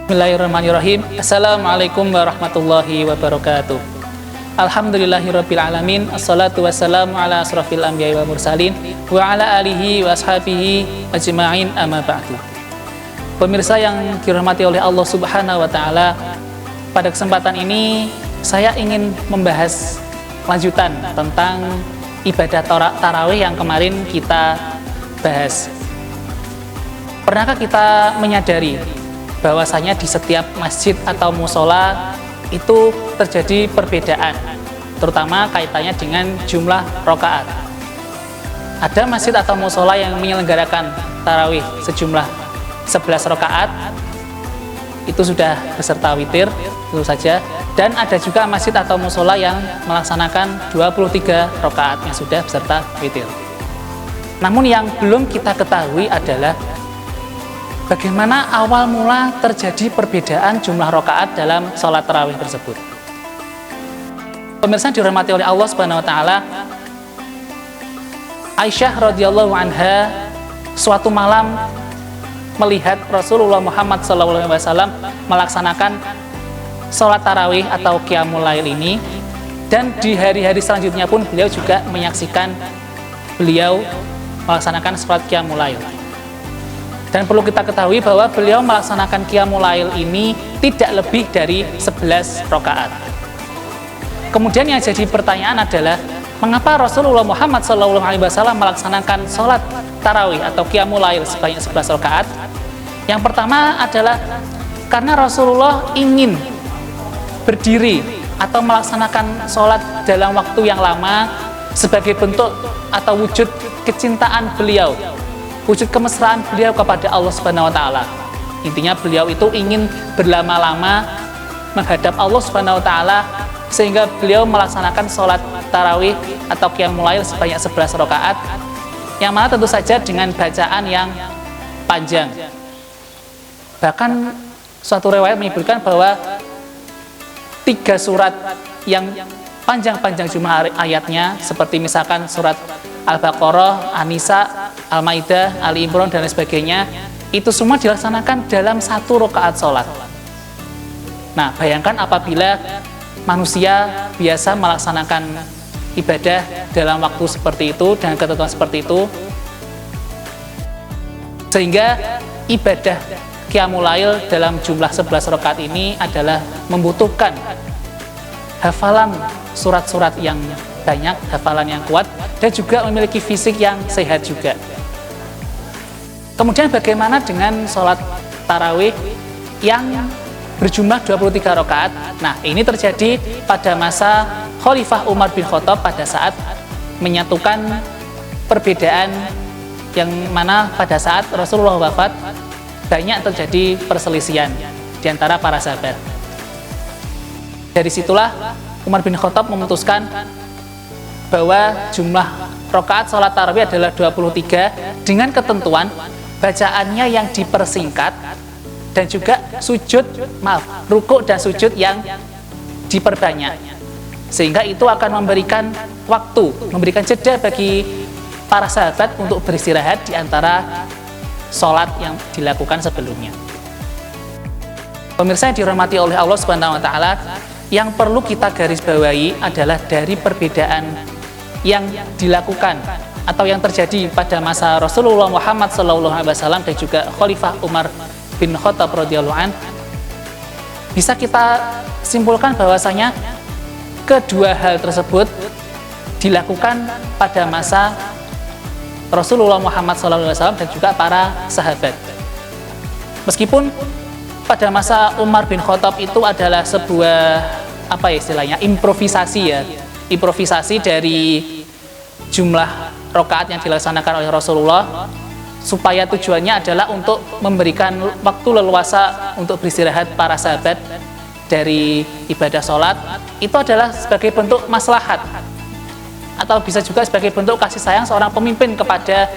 Bismillahirrahmanirrahim. Assalamualaikum warahmatullahi wabarakatuh. Alhamdulillahirabbil alamin. Assalatu wassalamu ala asrofil anbiya'i wal mursalin wa ala alihi wa ashabihi ajma'in, amma ba'du. Pemirsa yang dirahmati oleh Allah Subhanahu wa taala, pada kesempatan ini saya ingin membahas lanjutan tentang ibadah tarawih yang kemarin kita bahas. Pernahkah kita menyadari bahwasanya di setiap masjid atau musola itu terjadi perbedaan, terutama kaitannya dengan jumlah rakaat. Ada masjid atau musola yang menyelenggarakan tarawih sejumlah 11 rakaat, itu sudah beserta witir, itu saja. Dan ada juga masjid atau musola yang melaksanakan 23 rakaat yang sudah beserta witir. Namun yang belum kita ketahui adalah bagaimana awal mula terjadi perbedaan jumlah rakaat dalam sholat tarawih tersebut. Pemirsa dirahmati oleh Allah Subhanahu wa taala, Aisyah radhiyallahu anha suatu malam melihat Rasulullah Muhammad SAW melaksanakan sholat tarawih atau qiyamul lail ini, dan di hari-hari selanjutnya pun beliau juga menyaksikan beliau melaksanakan sholat qiyamul lail. Dan perlu kita ketahui bahwa beliau melaksanakan qiyamul lail ini tidak lebih dari 11 rakaat. Kemudian yang jadi pertanyaan adalah, mengapa Rasulullah Muhammad SAW melaksanakan sholat tarawih atau qiyamul lail sebanyak 11 rakaat? Yang pertama adalah karena Rasulullah ingin berdiri atau melaksanakan sholat dalam waktu yang lama sebagai bentuk atau wujud kecintaan beliau, wujud kemesraan beliau kepada Allah Subhanahu wa taala. Intinya beliau itu ingin berlama-lama menghadap Allah Subhanahu wa taala, sehingga beliau melaksanakan sholat tarawih atau qiyamul lail sebanyak 11 rakaat, yang mana tentu saja dengan bacaan yang panjang. Bahkan suatu riwayat menyebutkan bahwa 3 surat yang panjang-panjang jumlah ayatnya, seperti misalkan surat Al-Baqarah, An-Nisa, Al-Maidah, Ali Imran, dan lain sebagainya, itu semua dilaksanakan dalam 1 rakaat sholat. Nah, bayangkan apabila manusia biasa melaksanakan ibadah dalam waktu seperti itu, dengan ketentuan seperti itu, sehingga ibadah qiyamul lail dalam jumlah 11 rakaat ini adalah membutuhkan hafalan surat-surat yang banyak, hafalan yang kuat, dan juga memiliki fisik yang sehat juga. Kemudian bagaimana dengan sholat tarawih yang berjumlah 23 rakaat? Nah, ini terjadi pada masa Khalifah Umar bin Khattab pada saat menyatukan perbedaan, yang mana pada saat Rasulullah wafat banyak terjadi perselisihan di antara para sahabat. Dari situlah Umar bin Khattab memutuskan bahwa jumlah rakaat sholat tarawih adalah 23, dengan ketentuan bacaannya yang dipersingkat, dan juga rukuk dan sujud yang diperbanyak, sehingga itu akan memberikan waktu, memberikan jeda bagi para sahabat untuk beristirahat di antara sholat yang dilakukan sebelumnya. Pemirsa yang dirahmati oleh Allah Subhanahu wa taala, yang perlu kita garis bawahi adalah dari perbedaan yang dilakukan atau yang terjadi pada masa Rasulullah Muhammad SAW dan juga Khalifah Umar bin Khattab radhiyallahu an, bisa kita simpulkan bahwasanya kedua hal tersebut dilakukan pada masa Rasulullah Muhammad SAW dan juga para sahabat. Meskipun pada masa Umar bin Khattab itu adalah sebuah improvisasi dari jumlah rakaat yang dilaksanakan oleh Rasulullah, supaya tujuannya adalah untuk memberikan waktu leluasa untuk beristirahat para sahabat dari ibadah sholat. Itu adalah sebagai bentuk maslahat, atau bisa juga sebagai bentuk kasih sayang seorang pemimpin kepada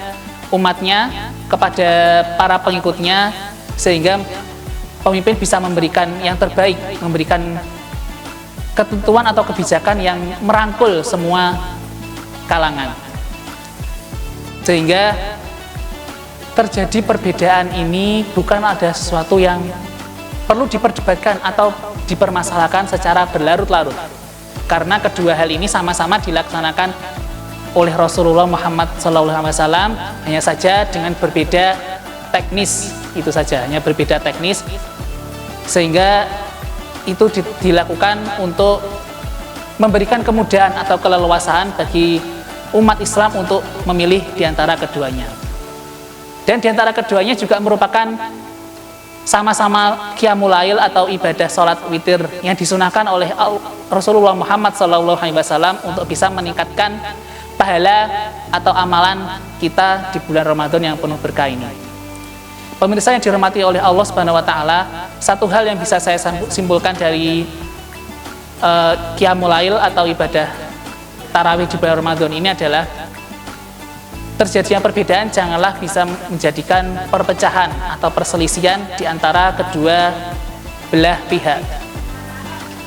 umatnya, kepada para pengikutnya, sehingga pemimpin bisa memberikan yang terbaik, memberikan ketentuan atau kebijakan yang merangkul semua kalangan. Sehingga terjadi perbedaan ini bukan ada sesuatu yang perlu diperdebatkan atau dipermasalahkan secara berlarut-larut. Karena kedua hal ini sama-sama dilaksanakan oleh Rasulullah Muhammad SAW, hanya saja dengan berbeda teknis, itu saja, hanya berbeda teknis, sehingga itu dilakukan untuk memberikan kemudahan atau keleluasaan bagi umat Islam untuk memilih di antara keduanya. Dan di antara keduanya juga merupakan sama-sama qiyamul lail atau ibadah sholat witir yang disunahkan oleh Rasulullah Muhammad SAW untuk bisa meningkatkan pahala atau amalan kita di bulan Ramadan yang penuh berkah ini. Pemirsa yang dirahmati oleh Allah Subhanahu wa taala, satu hal yang bisa saya simpulkan dari qiyamul lail atau ibadah tarawih di bulan Ramadan ini adalah terjadinya perbedaan janganlah bisa menjadikan perpecahan atau perselisihan di antara kedua belah pihak.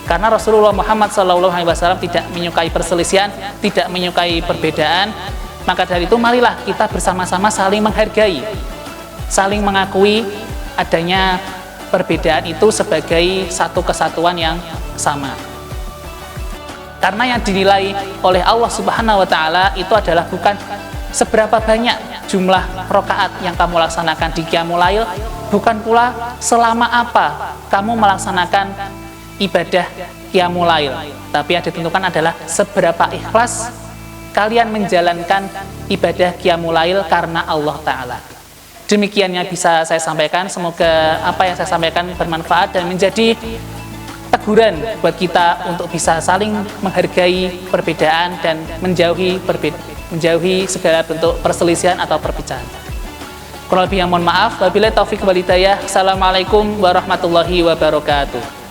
Karena Rasulullah Muhammad SAW tidak menyukai perselisihan, tidak menyukai perbedaan, maka dari itu marilah kita bersama-sama saling menghargai, saling mengakui adanya perbedaan itu sebagai satu kesatuan yang sama. Karena yang dinilai oleh Allah Subhanahu wa taala itu adalah bukan seberapa banyak jumlah rakaat yang kamu laksanakan di qiyamul lail, bukan pula selama apa kamu melaksanakan ibadah qiyamul lail, tapi yang ditentukan adalah seberapa ikhlas kalian menjalankan ibadah qiyamul lail karena Allah Ta'ala. Demikian yang bisa saya sampaikan, semoga apa yang saya sampaikan bermanfaat dan menjadi teguran buat kita untuk bisa saling menghargai perbedaan dan menjauhi segala bentuk perselisihan atau perpecahan. Kurang lebih yang mohon maaf. Wabillahi taufiq wal hidayah. Assalamualaikum warahmatullahi wabarakatuh.